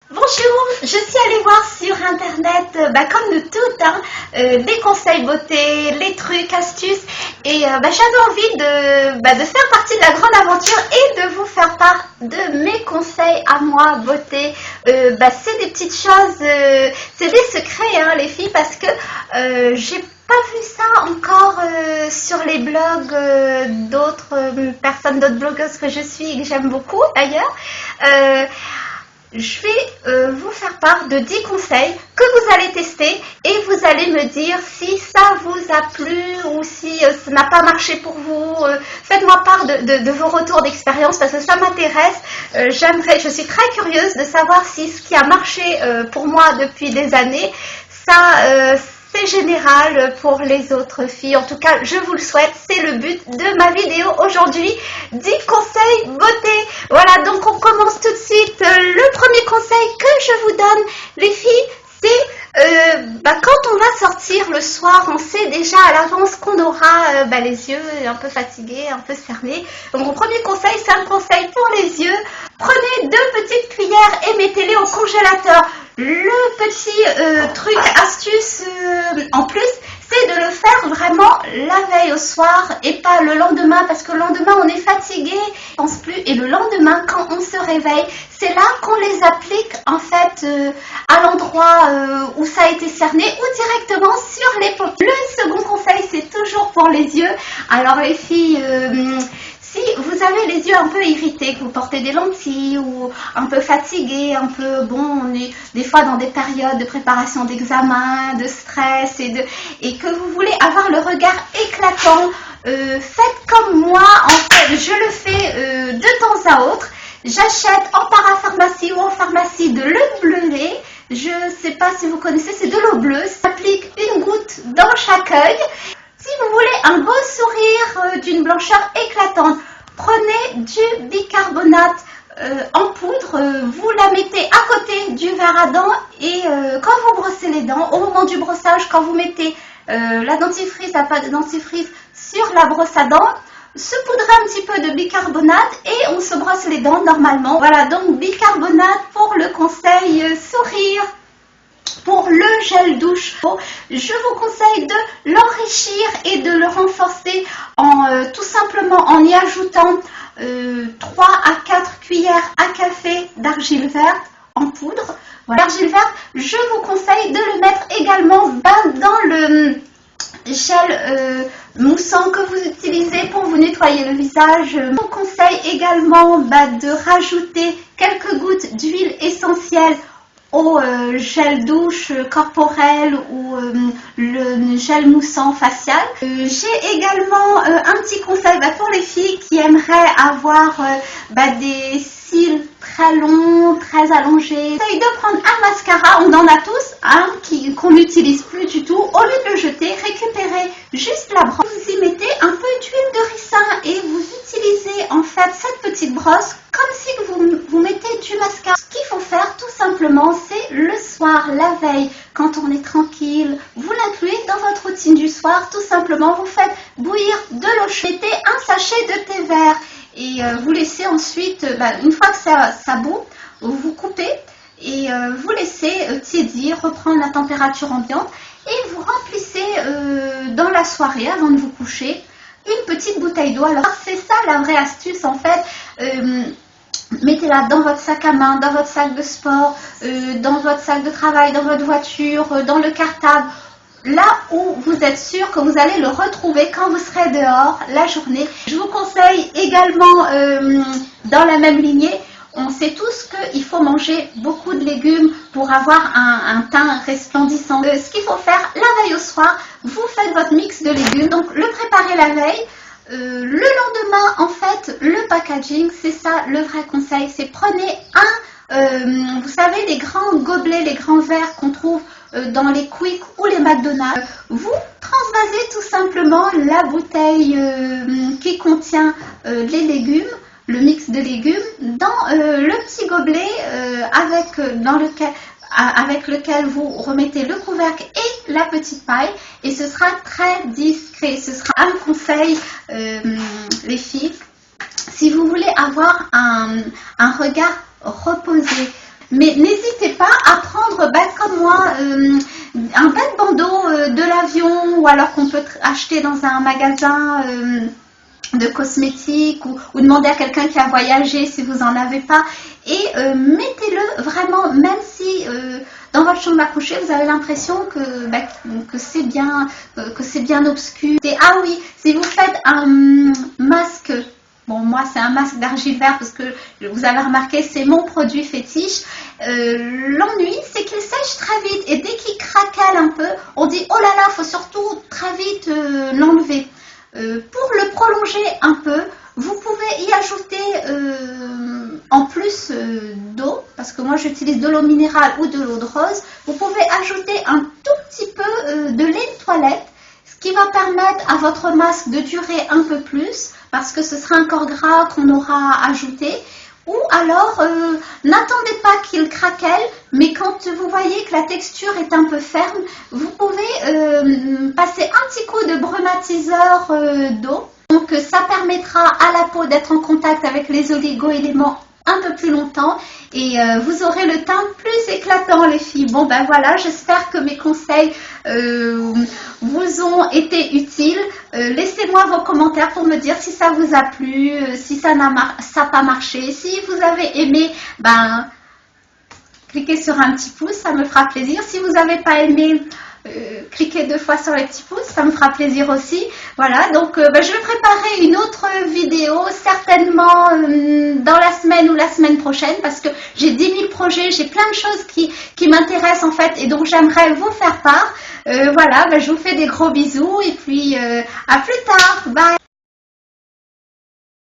Bonjour, je suis allée voir sur internet, comme nous toutes, les conseils beauté, les trucs, astuces, et j'avais envie de faire partie de la grande aventure et de vous faire part de mes conseils à moi beauté. C'est des petites choses, c'est des secrets les filles, parce que j'ai pas vu ça encore sur les blogs d'autres personnes, d'autres blogueuses que je suis et que j'aime beaucoup d'ailleurs. Je vais vous faire part de 10 conseils que vous allez tester et vous allez me dire si ça vous a plu ou si ça n'a pas marché pour vous. Faites-moi part de vos retours d'expérience parce que ça m'intéresse. Je suis très curieuse de savoir si ce qui a marché pour moi depuis des années, c'est général pour les autres filles. En tout cas, je vous le souhaite. C'est le but de ma vidéo aujourd'hui. 10 conseils beauté. Voilà, donc on commence tout de suite. Le premier conseil que je vous donne, les filles, c'est quand on va sortir le soir, on sait déjà à l'avance qu'on aura les yeux un peu fatigués, un peu cernés. Donc mon premier conseil, c'est un conseil pour les yeux. Prenez 2 petites cuillères et mettez-les au congélateur. Le petit truc astuce en plus, c'est de le faire vraiment la veille au soir et pas le lendemain, parce que le lendemain on est fatigué, on pense plus, et le lendemain quand on se réveille, c'est là qu'on les applique en fait à l'endroit où ça a été cerné ou directement sur les paupières. Le second conseil, c'est toujours pour les yeux. Alors les filles, si vous avez les yeux un peu irrités, que vous portez des lentilles ou un peu fatigué, on est des fois dans des périodes de préparation d'examen, de stress et que vous voulez avoir le regard éclatant, faites comme moi, en fait, je le fais de temps à autre. J'achète en parapharmacie ou en pharmacie de l'eau bleue. Je ne sais pas si vous connaissez, c'est de l'eau bleue. Ça applique une goutte dans chaque œil. Si vous voulez un beau sourire d'une blancheur éclatante, prenez du bicarbonate en poudre, vous la mettez à côté du verre à dents et quand vous brossez les dents, au moment du brossage, quand vous mettez la dentifrice, la pâte de dentifrice sur la brosse à dents, saupoudrez un petit peu de bicarbonate et on se brosse les dents normalement. Voilà, donc bicarbonate pour le conseil sourire. Pour le gel douche, je vous conseille de l'enrichir et de le renforcer tout simplement en y ajoutant 3 à 4 cuillères à café d'argile verte en poudre. Voilà. L'argile verte, je vous conseille de le mettre également dans le gel moussant que vous utilisez pour vous nettoyer le visage. Je vous conseille également de rajouter quelques gouttes d'huile essentielle au gel douche corporel ou le gel moussant facial. J'ai également un petit conseil pour les filles qui aimeraient avoir des cils très longs, très allongés. J'essaye de prendre un mascara, on en a tous, qu'on n'utilise plus du tout. Au lieu de le jeter, récupérez juste la brosse. Vous y mettez un peu d'huile de ricin et vous utilisez en fait cette petite brosse comme si vous mettez du mascara. Ce qu'il faut faire tout simplement, c'est le soir, la veille, quand on est tranquille, vous l'incluez dans votre routine du soir. Tout simplement, vous faites bouillir de l'eau chaude, mettez un sachet de thé vert et vous laissez ensuite, une fois que ça bout, vous coupez et vous laissez tiédir, reprendre la température ambiante et vous remplissez dans la soirée avant de vous coucher une petite bouteille d'eau. Alors c'est ça la vraie astuce en fait. Mettez-la dans votre sac à main, dans votre sac de sport, dans votre sac de travail, dans votre voiture, dans le cartable, là où vous êtes sûr que vous allez le retrouver quand vous serez dehors la journée. Je vous conseille également, dans la même lignée, on sait tous qu'il faut manger beaucoup de légumes pour avoir un teint resplendissant. Ce qu'il faut faire la veille au soir, vous faites votre mix de légumes, donc le préparez la veille. Le lendemain, en fait, le packaging, c'est ça le vrai conseil, c'est prenez vous savez, les grands gobelets, les grands verres qu'on trouve dans les Quick ou les McDonald's. Vous transvasez tout simplement la bouteille qui contient les légumes, le mix de légumes, dans le petit gobelet avec lequel vous remettez le couvercle et la petite paille, et ce sera très discret. Ce sera un conseil, les filles, si vous voulez avoir un regard reposé. Mais n'hésitez un bel bandeau de l'avion, ou alors qu'on peut acheter dans un magasin de cosmétiques, ou demander à quelqu'un qui a voyagé si vous n'en avez pas, et mettez-le vraiment, même si dans votre chambre à coucher vous avez l'impression que c'est bien obscur. Et ah oui, si vous faites un masque, bon moi c'est un masque d'argile vert parce que vous avez remarqué c'est mon produit fétiche, l'ennui c'est qu'il sèche très vite, et dès qu'il craquelle un peu on dit oh là là, faut surtout très vite l'enlever. Pour le prolonger un peu, vous pouvez y ajouter en plus d'eau, parce que moi j'utilise de l'eau minérale ou de l'eau de rose, vous pouvez ajouter un tout petit peu de lait de toilette, ce qui va permettre à votre masque de durer un peu plus, parce que ce sera un corps gras qu'on aura ajouté. Ou alors, n'attendez pas qu'il craquelle, mais quand vous voyez que la texture est un peu ferme, vous pouvez passer un petit coup de brumatiseur d'eau. Donc ça permettra à la peau d'être en contact avec les oligo-éléments un peu plus longtemps, et vous aurez le teint plus éclatant, les filles. Bon ben voilà, j'espère que mes conseils vous ont été utiles. Laissez-moi vos commentaires pour me dire si ça vous a plu, si ça n'a pas marché. Si vous avez aimé, ben cliquez sur un petit pouce, ça me fera plaisir. Si vous n'avez pas aimé, cliquez 2 fois sur les petits pouces, ça me fera plaisir aussi. Voilà, donc je vais préparer une autre vidéo certainement dans la semaine ou la semaine prochaine, parce que j'ai 10 000 projets, j'ai plein de choses qui m'intéressent en fait, et donc j'aimerais vous faire part. Voilà, je vous fais des gros bisous, et puis à plus tard, bye.